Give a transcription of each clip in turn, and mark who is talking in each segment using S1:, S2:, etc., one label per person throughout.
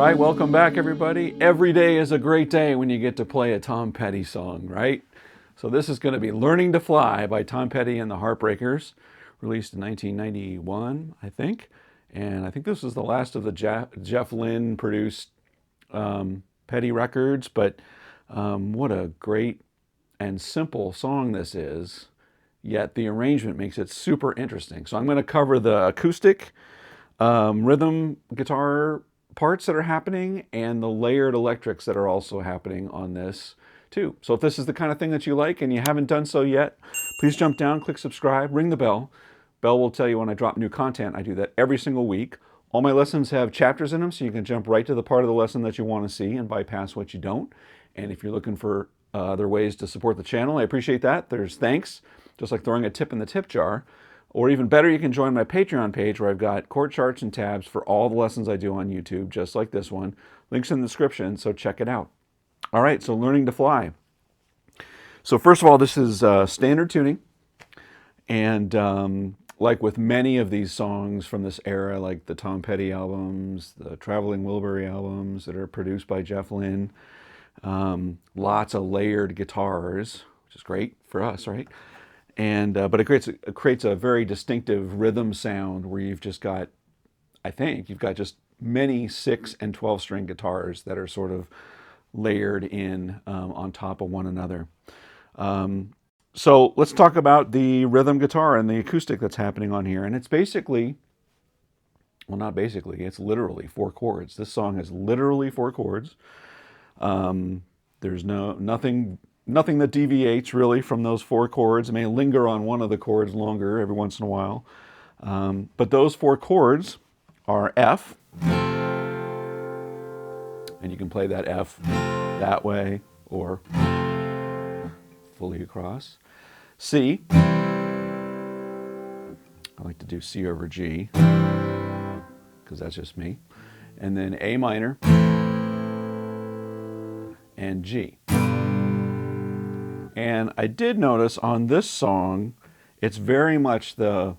S1: right, welcome back everybody. Every day is a great day when you get to play a Tom Petty song, right? So this is going to be Learning to Fly by Tom Petty and the Heartbreakers, released in 1991, I think. And I think this was the last of the Jeff Lynne produced Petty records, but what a great and simple song this is, yet the arrangement makes it super interesting. So I'm going to cover the acoustic rhythm guitar parts that are happening and the layered electrics that are also happening on this too. So if this is the kind of thing that you like and you haven't done so yet, please jump down, click subscribe, ring the bell. Bell will tell you when I drop new content. I do that every single week. All my lessons have chapters in them, so you can jump right to the part of the lesson that you want to see and bypass what you don't. And if you're looking for other ways to support the channel, I appreciate that. There's thanks, just like throwing a tip in the tip jar. Or even better, you can join my Patreon page where I've got chord charts and tabs for all the lessons I do on YouTube, just like this one. Links in the description, so check it out. All right, so Learning to Fly. So first of all, this is standard tuning. And like with many of these songs from this era, like the Tom Petty albums, the Traveling Wilbury albums that are produced by Jeff Lynne, lots of layered guitars, which is great for us, right? And but it creates a very distinctive rhythm sound where you've just got, I think, you've got just many 6 and 12 string guitars that are sort of layered in on top of one another. So let's talk about the rhythm guitar and the acoustic that's happening on here. And it's basically, well, not basically, it's literally 4 chords. This song has literally 4 chords. There's nothing that deviates really from those 4 chords. It may linger on one of the chords longer every once in a while. But those 4 chords are F, and you can play that F that way or fully across. C, I like to do C over G, because that's just me. And then A minor and G. And I did notice on this song, it's very much the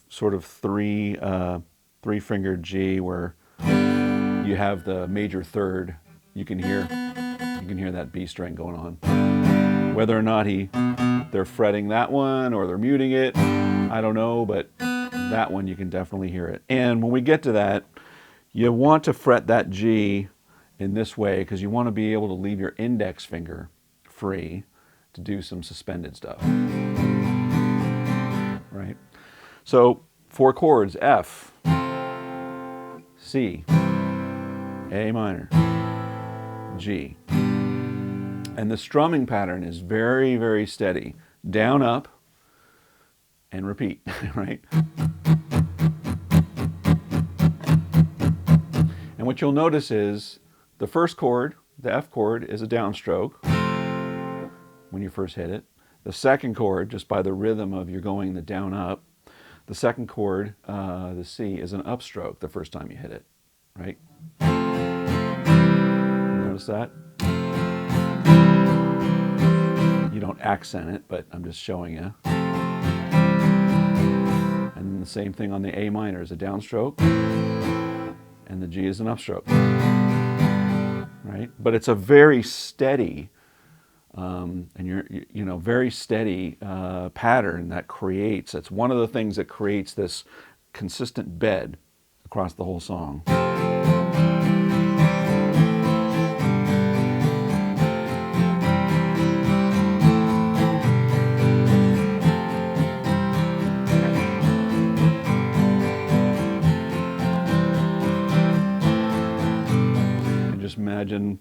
S1: sort of three-fingered G where you have the major third. You can hear that B string going on. Whether or not they're fretting that one or they're muting it, I don't know, but that one you can definitely hear it. And when we get to that, you want to fret that G in this way because you want to be able to leave your index finger free to do some suspended stuff, right? So 4 chords, F, C, A minor, G. And the strumming pattern is very, very steady. Down, up, and repeat, right? And what you'll notice is the first chord, the F chord, is a downstroke when you first hit it. The second chord, just by the rhythm of you're going the down up, the second chord, the C, is an upstroke the first time you hit it, right? Notice that? You don't accent it, but I'm just showing you. And the same thing on the A minor is a downstroke, and the G is an upstroke, right? But it's a very steady, very steady pattern that creates. It's one of the things that creates this consistent bed across the whole song. And just imagine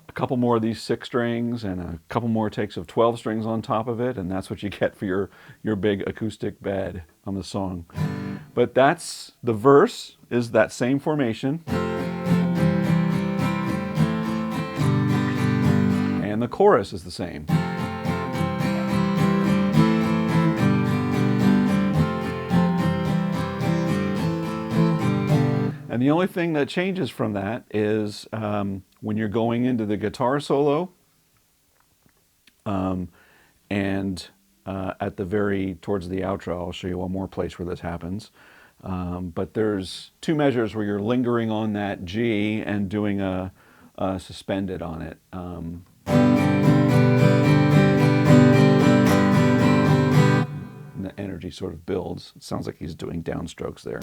S1: a couple more of these 6 strings and a couple more takes of 12 strings on top of it, and that's what you get for your big acoustic bed on the song. But that's, the verse is that same formation, and the chorus is the same. And the only thing that changes from that is when you're going into the guitar solo, and at the towards the outro, I'll show you one more place where this happens. But there's two measures where you're lingering on that G and doing a suspended on it. And the energy sort of builds. It sounds like he's doing downstrokes there.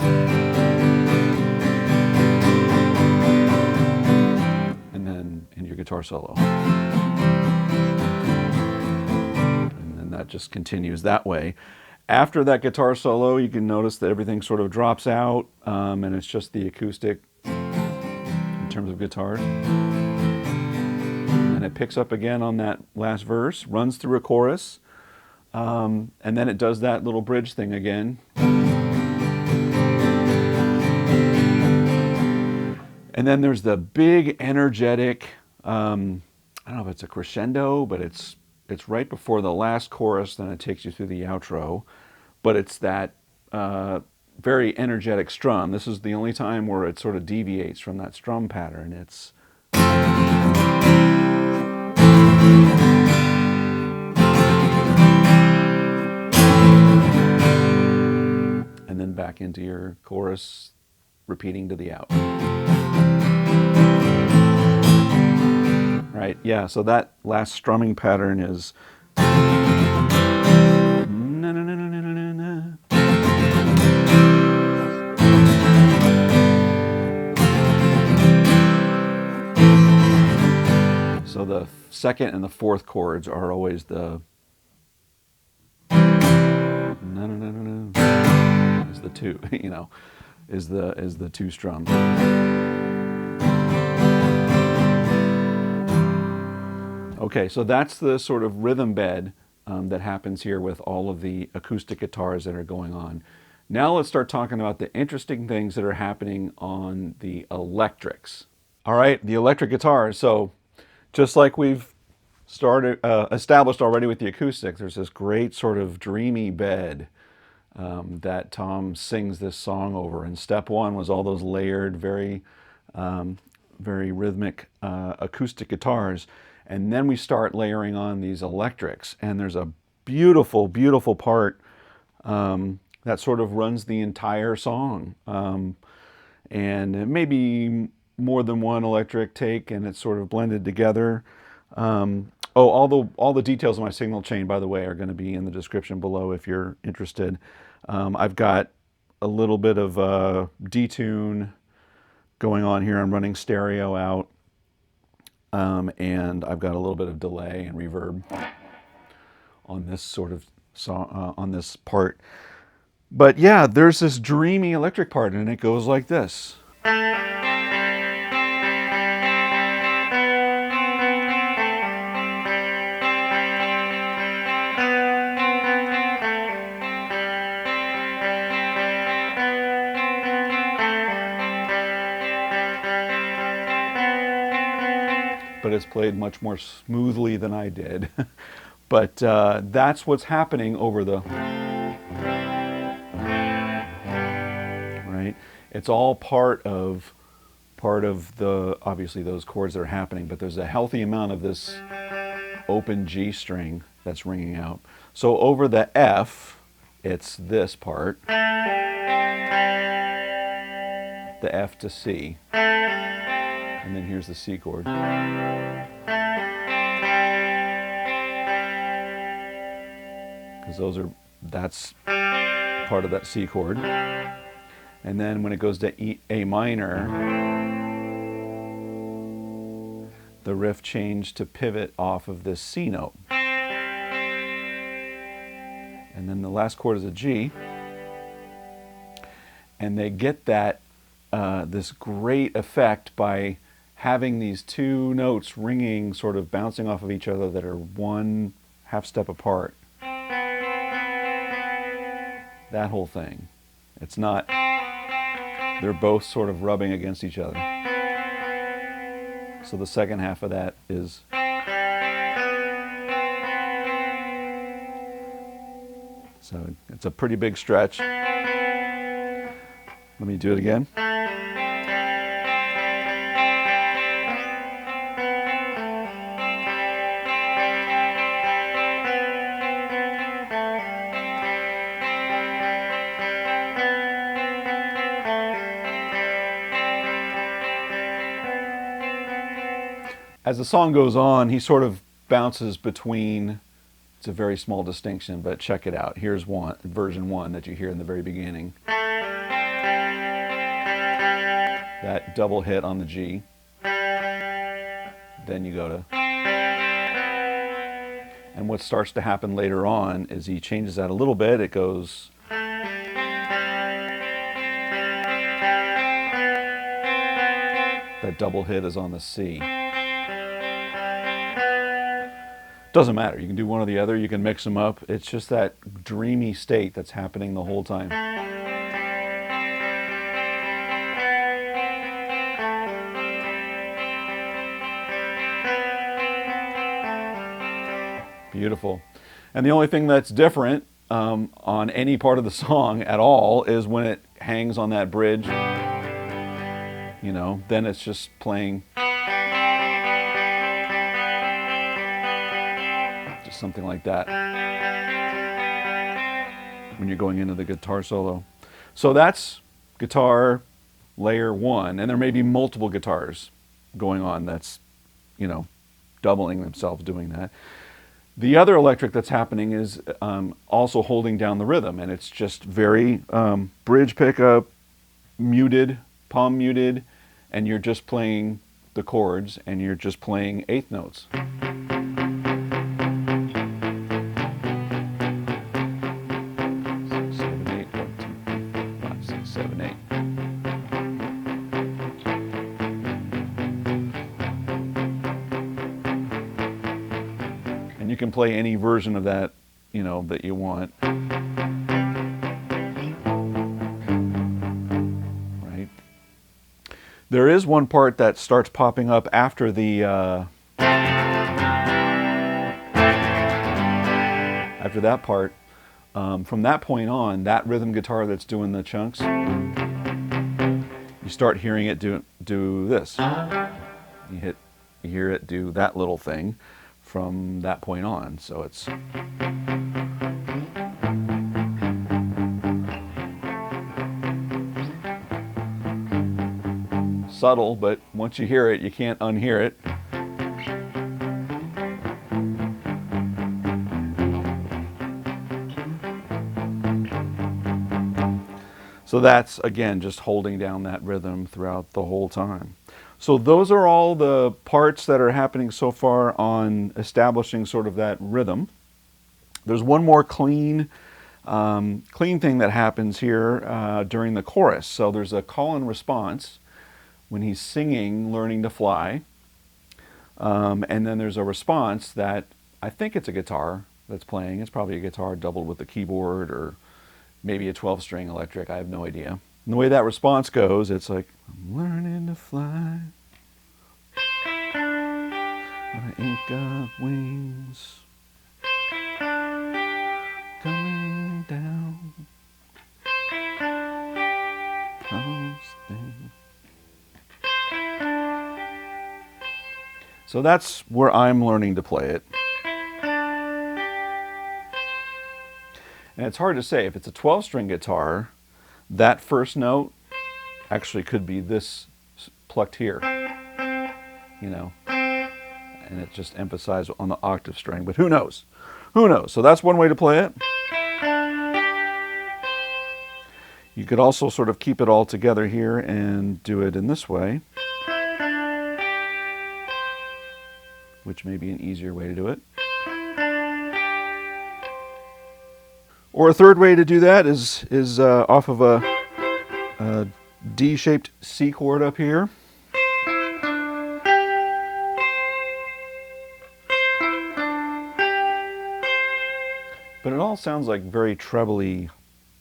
S1: And then into your guitar solo. And then that just continues that way. After that guitar solo, you can notice that everything sort of drops out, and it's just the acoustic in terms of guitars. And it picks up again on that last verse, runs through a chorus, and then it does that little bridge thing again. And then there's the big energetic, I don't know if it's a crescendo, but it's right before the last chorus, then it takes you through the outro. But it's that very energetic strum. This is the only time where it sort of deviates from that strum pattern. It's and then back into your chorus, repeating to the out. Right, yeah, so that last strumming pattern is so the second and the fourth chords are always the is the two, you know, is the two strums. Okay, so that's the sort of rhythm bed that happens here with all of the acoustic guitars that are going on. Now let's start talking about the interesting things that are happening on the electrics. All right, the electric guitars. So just like we've established already with the acoustics, there's this great sort of dreamy bed that Tom sings this song over. And step one was all those layered, very rhythmic acoustic guitars. And then we start layering on these electrics. And there's a beautiful, beautiful part that sort of runs the entire song. And it may be more than one electric take, and it's sort of blended together. All the details of my signal chain, by the way, are going to be in the description below if you're interested. I've got a little bit of detune going on here. I'm running stereo out, and I've got a little bit of delay and reverb on this sort of song, on this part. But yeah, there's this dreamy electric part, and it goes like this. But it's played much more smoothly than I did. But that's what's happening over the... Right? It's all part of the, obviously, those chords that are happening, but there's a healthy amount of this open G string that's ringing out. So over the F, it's this part. The F to C. And then here's the C chord. Because that's part of that C chord. And then when it goes to A minor, the riff changed to pivot off of this C note. And then the last chord is a G. And they get that this great effect by having these two notes ringing, sort of bouncing off of each other, that are one half step apart. That whole thing. It's not, they're both sort of rubbing against each other. So the second half of that is... So it's a pretty big stretch. Let me do it again. as the song goes on, he sort of bounces between, it's a very small distinction, but check it out. Here's version 1 that you hear in the very beginning. That double hit on the G. Then you go to, and what starts to happen later on is he changes that a little bit. It goes, that double hit is on the C. Doesn't matter. You can do one or the other. You can mix them up. It's just that dreamy state that's happening the whole time. Beautiful. And the only thing that's different on any part of the song at all is when it hangs on that bridge. You know, then it's just playing just something like that when you're going into the guitar solo. So that's guitar layer 1, and there may be multiple guitars going on that's, you know, doubling themselves doing that. The other electric that's happening is also holding down the rhythm, and it's just very bridge pickup, muted, palm muted, and you're just playing the chords, and you're just playing eighth notes. 7, 8, 1, 2, 3, 4, 5, 6, 7, 8. And you can play any version of that, you know, that you want. Right? There is one part that starts popping up after the after that part. From that point on, that rhythm guitar that's doing the chunks, you start hearing it do this. You hear it do that little thing from that point on. So it's subtle, but once you hear it, you can't unhear it. So that's, again, just holding down that rhythm throughout the whole time. So those are all the parts that are happening so far on establishing sort of that rhythm. There's one more clean thing that happens here during the chorus. So there's a call and response when he's singing Learning to Fly. And then there's a response that I think it's a guitar that's playing. It's probably a guitar doubled with a keyboard or maybe a 12-string electric. I have no idea. And the way that response goes, it's like, I'm learning to fly, but I ain't got wings, coming down, coasting. So that's where I'm learning to play it. And it's hard to say. If it's a 12-string guitar, that first note actually could be this plucked here, you know, and it just emphasized on the octave string. But who knows? Who knows? So that's one way to play it. You could also sort of keep it all together here and do it in this way, which may be an easier way to do it. Or a third way to do that is off of a D-shaped C chord up here. But it all sounds like very trebly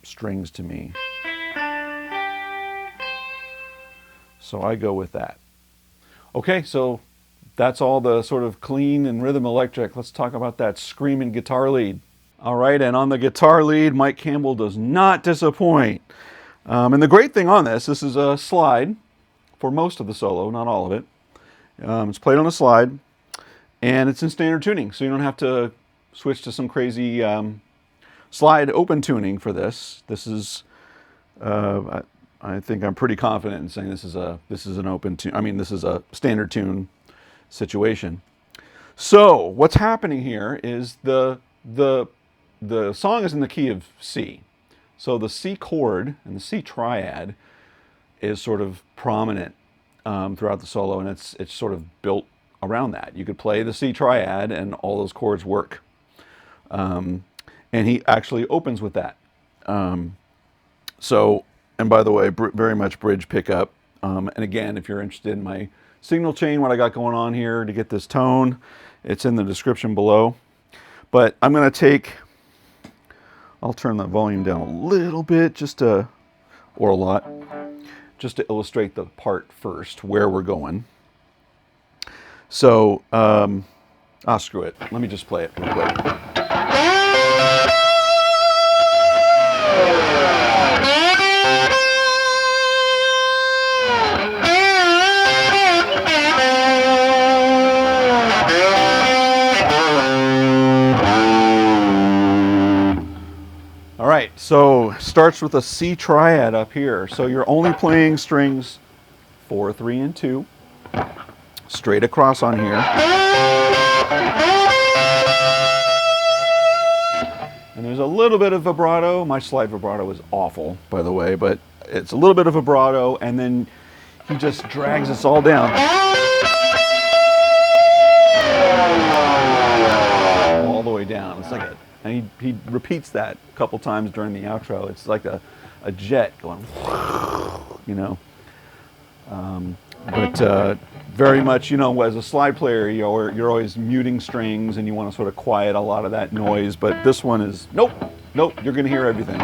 S1: strings to me. So I go with that. Okay, so that's all the sort of clean and rhythm electric. Let's talk about that screaming guitar lead. All right, and on the guitar lead, Mike Campbell does not disappoint. And the great thing on this is a slide for most of the solo, not all of it. It's played on a slide, and it's in standard tuning, so you don't have to switch to some crazy slide open tuning for this. This is, I think I'm pretty confident in saying this is an open tune. I mean, this is a standard tune situation. So what's happening here is the song is in the key of C. So the C chord and the C triad is sort of prominent throughout the solo, and it's sort of built around that. You could play the C triad and all those chords work. And he actually opens with that. So, and by the way, very much bridge pickup. And again, if you're interested in my signal chain, what I got going on here to get this tone, it's in the description below. But I'm going to take, I'll turn the volume down a little bit, just to, or a lot, just to illustrate the part first, where we're going. So, screw it. Let me just play it real quick. All right, so starts with a C triad up here. So you're only playing strings 4, 3, and 2, straight across on here. And there's a little bit of vibrato. My slide vibrato is awful, by the way, but it's a little bit of vibrato, and then he just drags us all down. All the way down. It's like a, and he repeats that a couple times during the outro. It's like a jet going, you know. But very much, you know, as a slide player, you're always muting strings and you want to sort of quiet a lot of that noise. But this one is, nope, you're going to hear everything.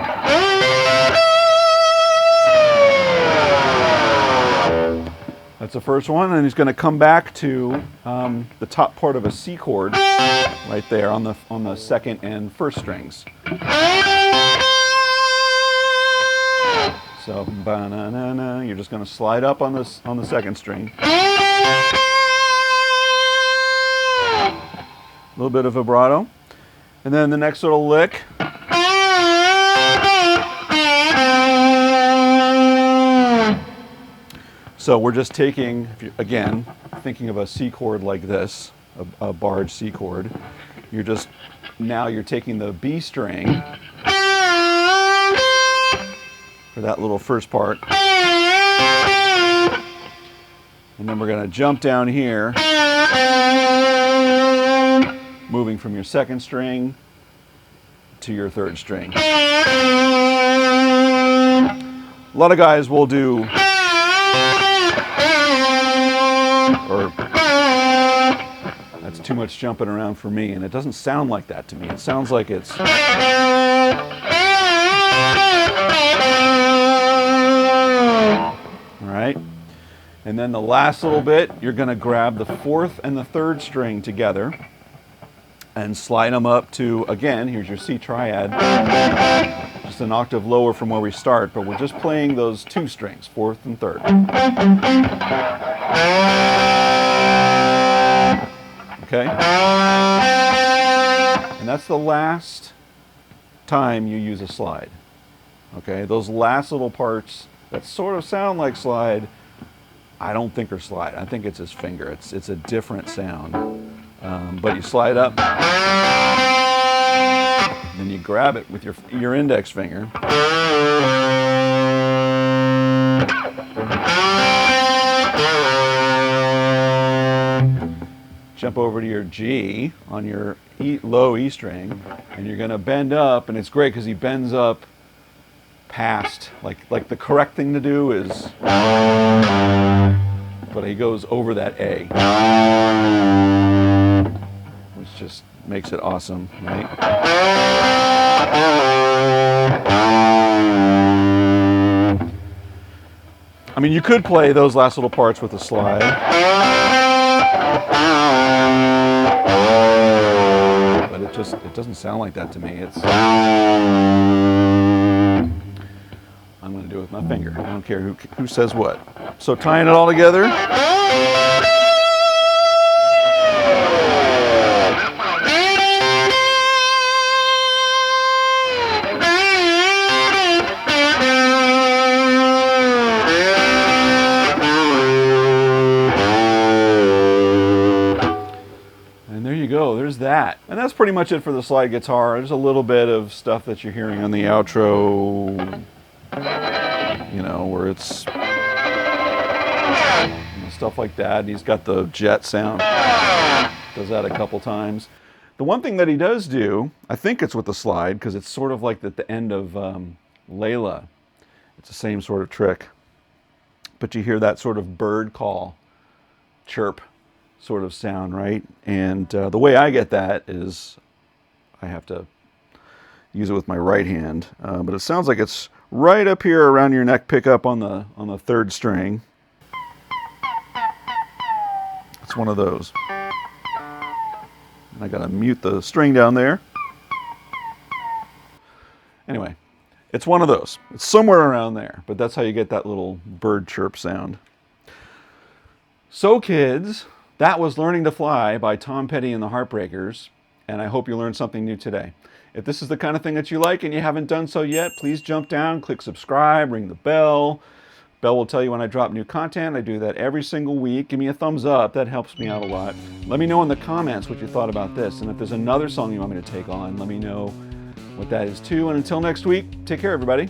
S1: That's the first one, and he's going to come back to the top part of a C chord right there on the second and first strings. So ba-na-na-na, you're just going to slide up on the second string. A little bit of vibrato, and then the next little lick. So we're just taking, again, thinking of a C chord like this, a barred C chord. Now you're taking the B string for that little first part. And then we're going to jump down here, moving from your second string to your third string. A lot of guys will do, or that's too much jumping around for me, and it doesn't sound like that to me. It sounds like it's all right. And then the last little bit, you're going to grab the fourth and the third string together and slide them up to, again, here's your C triad, just an octave lower from where we start, but we're just playing those two strings, fourth and third. Okay? And that's the last time you use a slide. Okay? Those last little parts that sort of sound like slide, I don't think are slide. I think it's his finger. It's a different sound. But you slide up, then you grab it with your index finger. Jump over to your G on your low E string, and you're going to bend up, and it's great because he bends up past, like the correct thing to do is, but he goes over that A, which just makes it awesome, right? I mean, you could play those last little parts with a slide, but it doesn't sound like that to me. I'm going to do it with my finger. I don't care who says what. So tying it all together. that. And that's pretty much it for the slide guitar. There's a little bit of stuff that you're hearing on the outro, you know, where it's, you know, stuff like that. And he's got the jet sound. Does that a couple times. The one thing that he does do, I think it's with the slide, because it's sort of like at the end of Layla. It's the same sort of trick. But you hear that sort of bird call, chirp sort of sound, right? And the way I get that is I have to use it with my right hand. But it sounds like it's right up here around your neck pickup on the 3rd string. It's one of those. And I gotta mute the string down there. Anyway, it's one of those. It's somewhere around there, but that's how you get that little bird chirp sound. So kids, that was Learning to Fly by Tom Petty and the Heartbreakers, and I hope you learned something new today. If this is the kind of thing that you like and you haven't done so yet, please jump down, click subscribe, ring the bell. Bell will tell you when I drop new content. I do that every single week. Give me a thumbs up. That helps me out a lot. Let me know in the comments what you thought about this. And if there's another song you want me to take on, let me know what that is too. And until next week, take care, everybody.